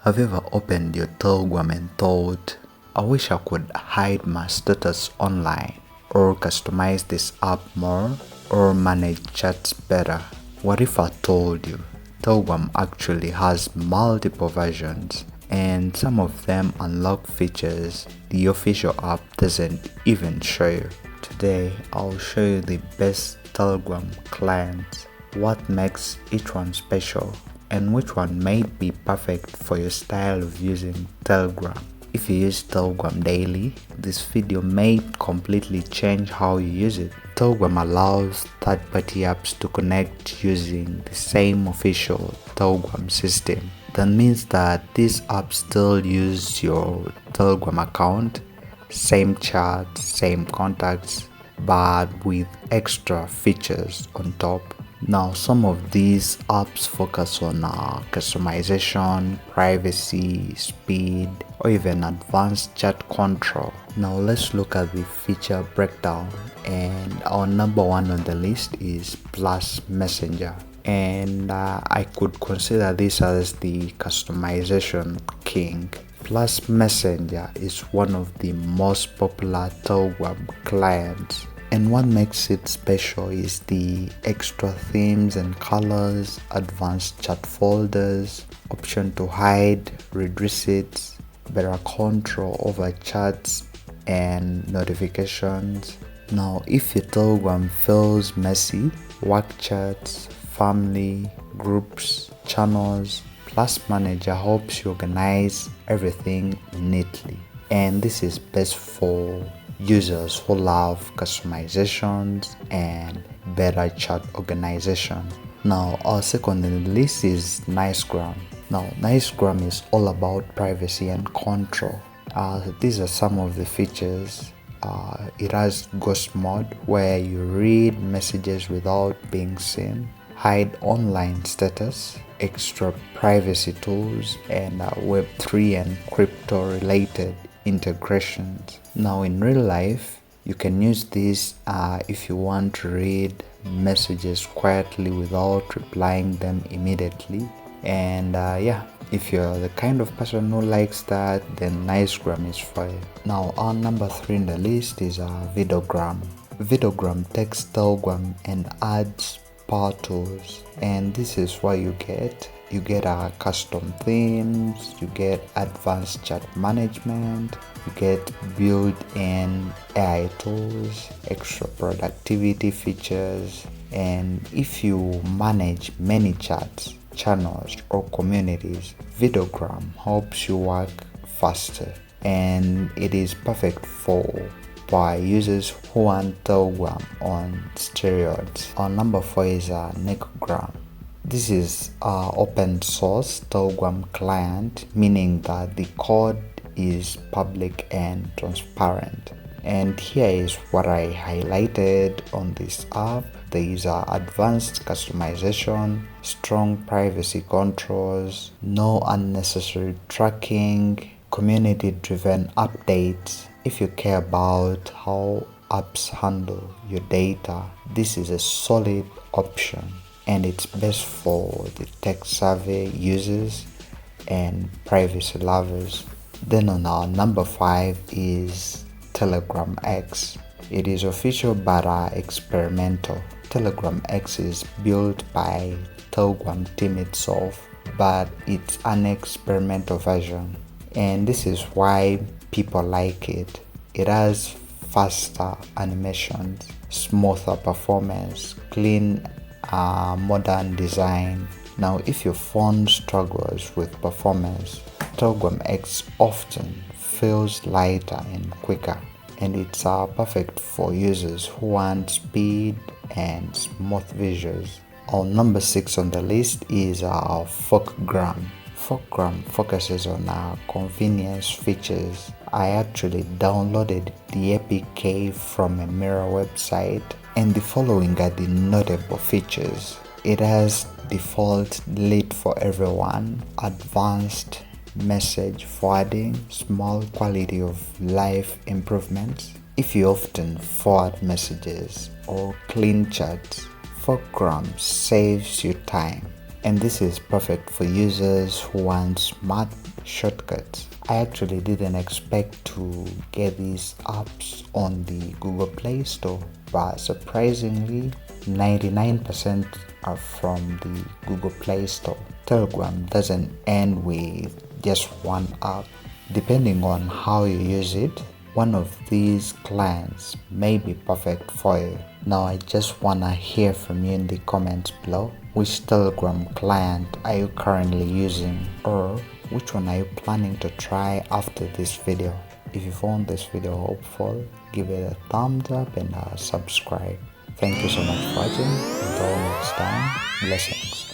Have you ever opened your Telegram and thought, I wish I could hide my status online, or customize this app more, or manage chats better? What if I told you Telegram actually has multiple versions, and some of them unlock features the official app doesn't even show you? Today, I'll show you the best Telegram clients, what makes each one special, and which one may be perfect for your style of using Telegram. If you use Telegram daily, this video may completely change how you use it. Telegram allows third-party apps to connect using the same official Telegram system. That means that these apps still use your Telegram account, same chat, same contacts, but with extra features on top. Now, some of these apps focus on customization, privacy, speed, or even advanced chat control. Now, let's look at the feature breakdown. And our number one on the list is Plus Messenger. And I could consider this as the customization king. Plus Messenger is one of the most popular Telegram clients. And what makes it special is the extra themes and colors, advanced chat folders, option to hide, read receipts, better control over chats and notifications. Now, if your Telegram feels messy, work chats, family, groups, channels, Plus Manager helps you organize everything neatly. And this is best for users who love customizations and better chat organization. Now, our second on the list is Nicegram. Now, Nicegram is all about privacy and control. These are some of the features. It has ghost mode where you read messages without being seen, hide online status, extra privacy tools, and Web3 and crypto related integrations. Now, in real life, you can use this if you want to read messages quietly without replying them immediately. And if you're the kind of person who likes that, then Nicegram is for you. Now, our number 3 in the list is Vidgram. Vidgram takes Telegram and adds power tools, and this is what you get. You get custom themes, you get advanced chat management, you get built-in AI tools, extra productivity features, and if you manage many chats, channels, or communities, Vidgram helps you work faster, and it is perfect for users who want Telegram on steroids. Our number 4 is Nekogram. This is an open source Telegram client, meaning that the code is public and transparent. And here is what I highlighted on this app. There is advanced customization, strong privacy controls, no unnecessary tracking, community-driven updates. If you care about how apps handle your data, this is a solid option, and it's best for the tech-savvy users and privacy lovers. Then on our number 5 is Telegram X. It is official but experimental. Telegram X is built by Telegram team itself, but it's an experimental version, and this is why people like it. It has faster animations, smoother performance, clean modern design. Now, if your phone struggles with performance, Telegram X often feels lighter and quicker, and it's perfect for users who want speed and smooth visuals. Our number 6 on the list is Forkgram. Forkgram focuses on convenience features. I actually downloaded the APK from a mirror website, and the following are the notable features. It has default delete for everyone, advanced message forwarding, small quality of life improvements. If you often forward messages or clean chats, Forkgram saves you time. And this is perfect for users who want smart shortcuts. I actually didn't expect to get these apps on the Google Play Store, but surprisingly 99% are from the Google Play Store. Telegram doesn't end with just one app. Depending on how you use it, one of these clients may be perfect for you. Now I just wanna hear from you in the comments below. Which Telegram client are you currently using, or which one are you planning to try after this video? If you found this video helpful, give it a thumbs up and subscribe. Thank you so much for watching. Until next time, blessings.